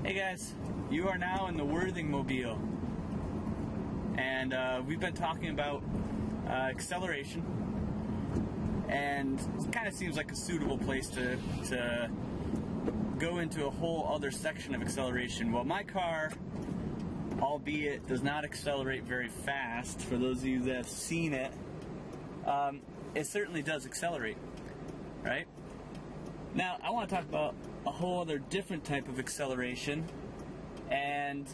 Hey guys, you are now in the Worthing Mobile, and we've been talking about acceleration, and it kind of seems like a suitable place to go into a whole other section of acceleration. Well, my car, albeit does not accelerate very fast, for those of you that have seen it, it certainly does accelerate, right? Now, I want to talk about a whole other different type of acceleration, and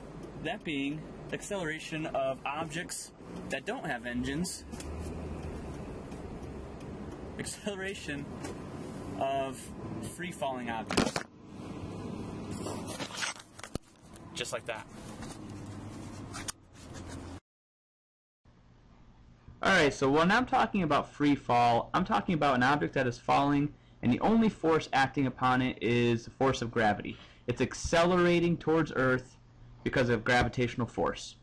that being acceleration of objects that don't have engines, acceleration of free-falling objects, just like that. Alright, so when I'm talking about free fall, I'm talking about an object that is falling and the only force acting upon it is the force of gravity. It's accelerating towards Earth because of gravitational force.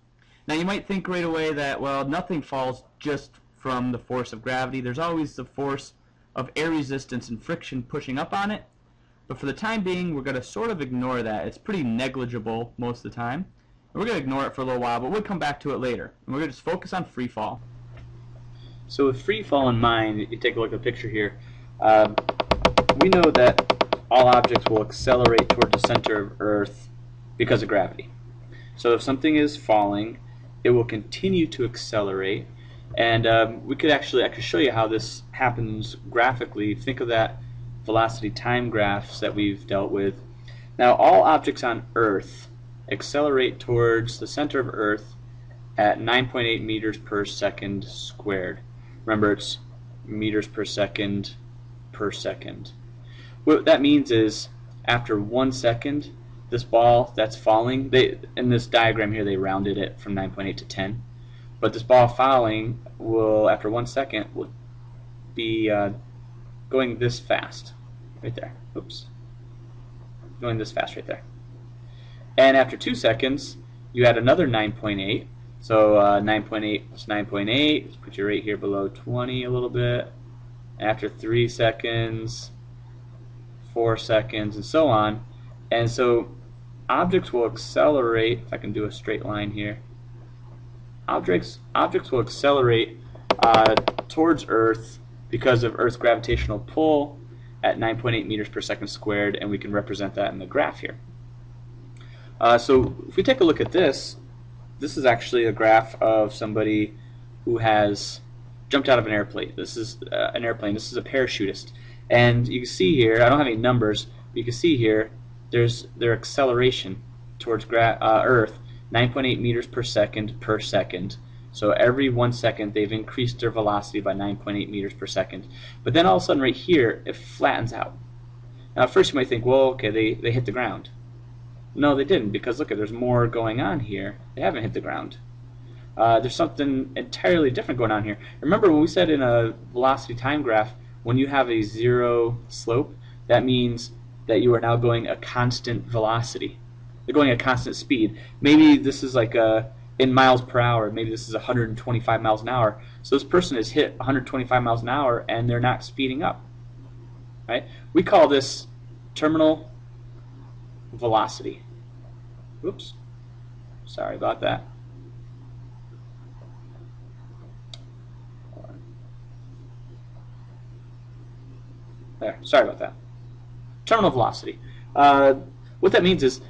Now you might think right away that, well, nothing falls just from the force of gravity. There's always the force of air resistance and friction pushing up on it. But for the time being, we're going to sort of ignore that. It's pretty negligible most of the time. And we're going to ignore it for a little while, but we'll come back to it later. And we're going to just focus on free fall. So with free fall in mind, you take a look at the picture here. We know that all objects will accelerate toward the center of Earth because of gravity. So if something is falling, it will continue to accelerate, and I could show you how this happens graphically. Think of that velocity time graphs that we've dealt with. Now, all objects on Earth accelerate towards the center of Earth at 9.8 meters per second squared. Remember, it's meters per second per second. What that means is, after 1 second, this ball that's falling, in this diagram here they rounded it from 9.8 to 10, but this ball falling will, after 1 second, will be going this fast, right there. Oops. Going this fast right there. And after 2 seconds, you add another 9.8. So 9.8 plus 9.8, let's put you right here below 20 a little bit. After 3 seconds, 4 seconds, and so on. And so objects will accelerate, if I can do a straight line here, objects will accelerate towards Earth because of Earth's gravitational pull at 9.8 meters per second squared, and we can represent that in the graph here. So if we take a look at this, this is actually a graph of somebody who has jumped out of an airplane. This is an airplane. This is a parachutist. And you can see here, I don't have any numbers, but you can see here there's their acceleration towards Earth, 9.8 meters per second. So every 1 second they've increased their velocity by 9.8 meters per second. But then all of a sudden right here it flattens out. Now at first you might think, well, okay, they hit the ground. No, they didn't, because look, there's more going on here. They haven't hit the ground. There's something entirely different going on here. Remember when we said in a velocity time graph, when you have a zero slope, that means that you are now going a constant velocity. You're going at a constant speed. Maybe this is like in miles per hour. Maybe this is 125 miles an hour. So this person has hit 125 miles an hour and they're not speeding up. Right? We call this terminal velocity. Oops. Sorry about that. There. Sorry about that. Terminal velocity. What that means is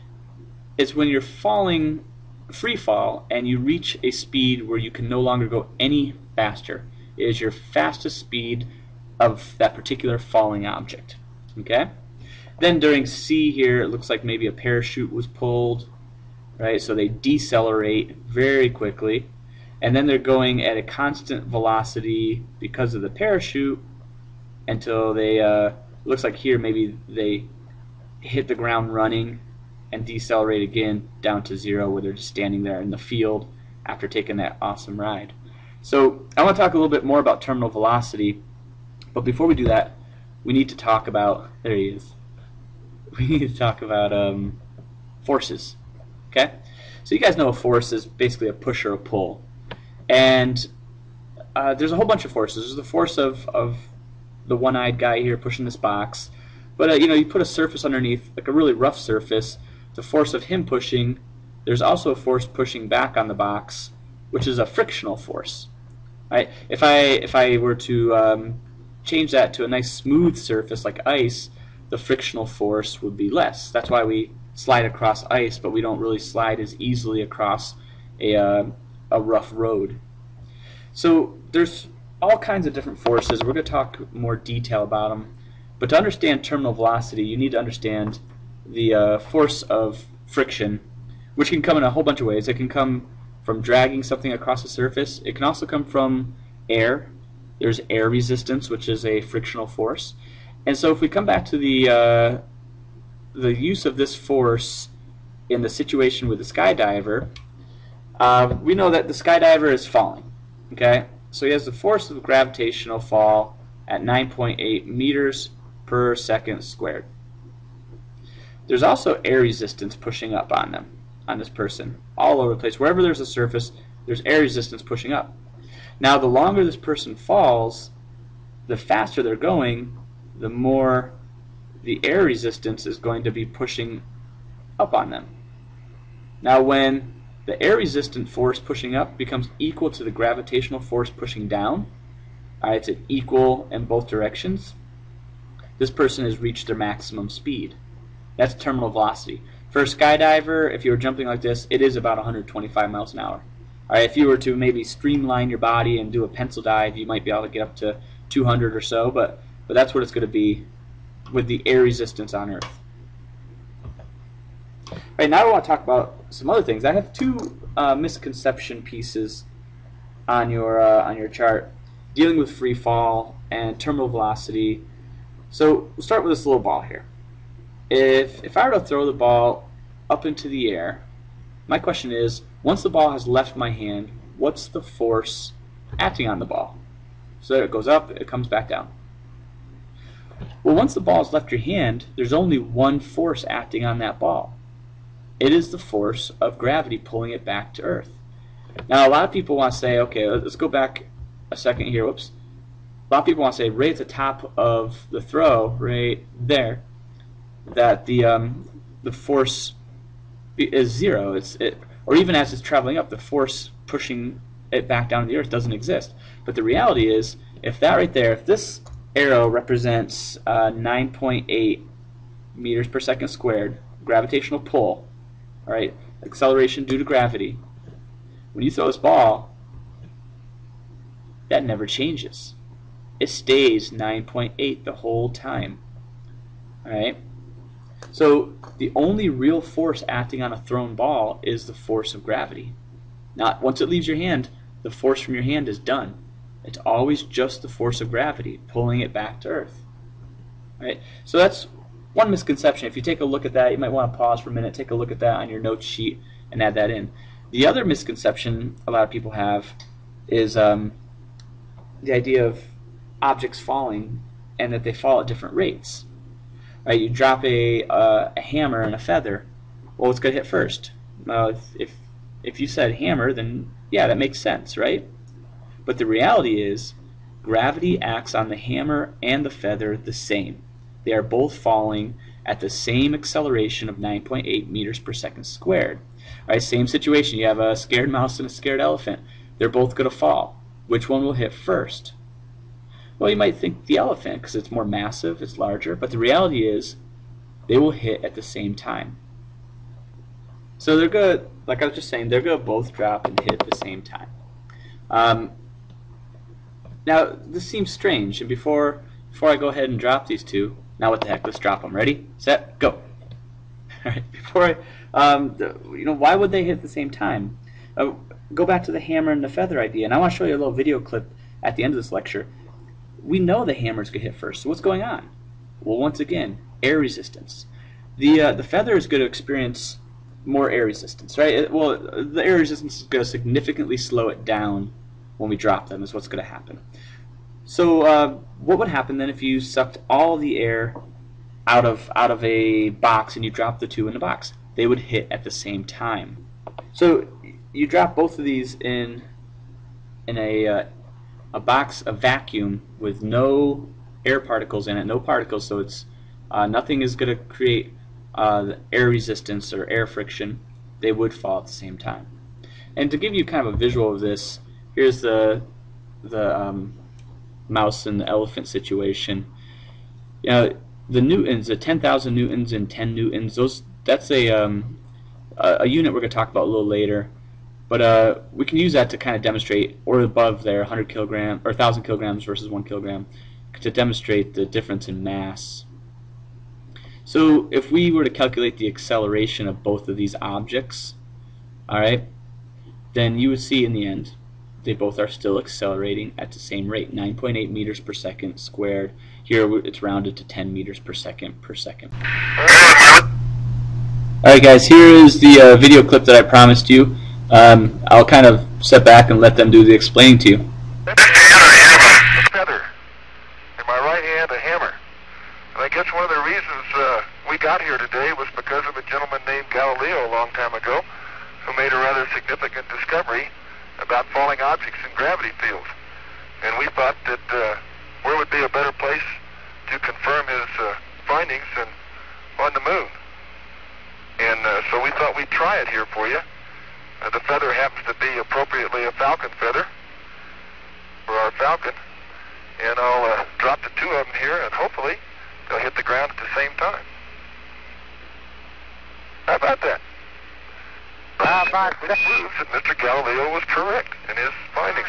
it's when you're falling free fall and you reach a speed where you can no longer go any faster. It is your fastest speed of that particular falling object. Okay? Then during C here, it looks like maybe a parachute was pulled, right? So they decelerate very quickly, and then they're going at a constant velocity because of the parachute until they, looks like here maybe they hit the ground running and decelerate again down to zero, where they're just standing there in the field after taking that awesome ride. So I want to talk a little bit more about terminal velocity, but before we do that, we need to talk about, there he is. We need to talk about forces. Okay? So you guys know a force is basically a push or a pull. And there's a whole bunch of forces. There's the force of the one-eyed guy here pushing this box. But you know, you put a surface underneath, like a really rough surface, the force of him pushing, there's also a force pushing back on the box, which is a frictional force. Right? If I were to change that to a nice smooth surface like ice, the frictional force would be less. That's why we slide across ice, but we don't really slide as easily across a rough road. So there's all kinds of different forces. We're going to talk more detail about them. But to understand terminal velocity, you need to understand the force of friction, which can come in a whole bunch of ways. It can come from dragging something across the surface. It can also come from air. There's air resistance, which is a frictional force. And so if we come back to the use of this force in the situation with the skydiver, we know that the skydiver is falling. Okay, so he has the force of gravitational fall at 9.8 meters per second squared. There's also air resistance pushing up on them, on this person, all over the place. Wherever there's a surface, there's air resistance pushing up. Now, the longer this person falls, the faster they're going, the more the air resistance is going to be pushing up on them. Now, when the air resistant force pushing up becomes equal to the gravitational force pushing down, it's equal in both directions, this person has reached their maximum speed. That's terminal velocity. For a skydiver, if you were jumping like this, it is about 125 miles an hour. If you were to maybe streamline your body and do a pencil dive, you might be able to get up to 200 or so, but that's what it's going to be with the air resistance on Earth. Right, now I want to talk about some other things. I have two misconception pieces on your chart dealing with free fall and terminal velocity. So we'll start with this little ball here. If I were to throw the ball up into the air, my question is, once the ball has left my hand, what's the force acting on the ball? So there it goes up, it comes back down. Well, once the ball has left your hand, there's only one force acting on that ball. It is the force of gravity pulling it back to Earth. Now, a lot of people want to say, okay, let's go back a second here. Whoops. A lot of people want to say right at the top of the throw, right there, that the force is zero. Or even as it's traveling up, the force pushing it back down to the Earth doesn't exist. But the reality is, if that right there, if this arrow represents 9.8 meters per second squared gravitational pull, all right, acceleration due to gravity, when you throw this ball, that never changes. It stays 9.8 the whole time. All right. So the only real force acting on a thrown ball is the force of gravity. Now, once it leaves your hand, the force from your hand is done. It's always just the force of gravity pulling it back to Earth. All right. So that's one misconception. If you take a look at that, you might want to pause for a minute, take a look at that on your note sheet, and add that in. The other misconception a lot of people have is the idea of objects falling and that they fall at different rates. Right, you drop a hammer and a feather. Well, what's going to hit first? If you said hammer, then yeah, that makes sense, right? But the reality is, gravity acts on the hammer and the feather the same. They are both falling at the same acceleration of 9.8 meters per second squared. All right, same situation. You have a scared mouse and a scared elephant. They're both going to fall. Which one will hit first? Well, you might think the elephant because it's more massive, it's larger, but the reality is they will hit at the same time. So they're going to, like I was just saying, they're going to both drop and hit at the same time. Now, this seems strange, and before I go ahead and drop these two, now what the heck, let's drop them. Ready, set, go. All right, before why would they hit at the same time? Go back to the hammer and the feather idea, and I want to show you a little video clip at the end of this lecture. We know the hammer's going to hit first, so what's going on? Well, once again, air resistance. The feather is going to experience more air resistance, right? The air resistance is going to significantly slow it down when we drop them, is what's going to happen. So what would happen then if you sucked all the air out of a box and you dropped the two in the box? They would hit at the same time. So you drop both of these in a box, a vacuum with no air particles in it, no particles, so it's nothing is going to create the air resistance or air friction, they would fall at the same time. And to give you kind of a visual of this, here's the mouse and the elephant situation. You know, the newtons, the 10,000 newtons and 10 newtons, that's a unit we're going to talk about a little later. But we can use that to kind of demonstrate, or above there, 100 kilogram or 1,000 kilograms versus 1 kilogram, to demonstrate the difference in mass. So if we were to calculate the acceleration of both of these objects, all right, then you would see in the end they both are still accelerating at the same rate, 9.8 meters per second squared. Here it's rounded to 10 meters per second per second. Alright guys, here is the video clip that I promised you. I'll kind of step back and let them do the explaining to you. A feather. In my right hand, a hammer. And I guess one of the reasons we got here today was because of a gentleman named Galileo a long time ago, who made a rather significant discovery about falling objects in gravity fields. And we thought that where would be a better place to confirm his findings than on the moon. And so we thought we'd try it here for you. The feather happens to be appropriately a falcon feather for our falcon. And I'll drop the two of them here, and hopefully they'll hit the ground at the same time. How about that? Which proves that Mr. Galileo was correct in his findings.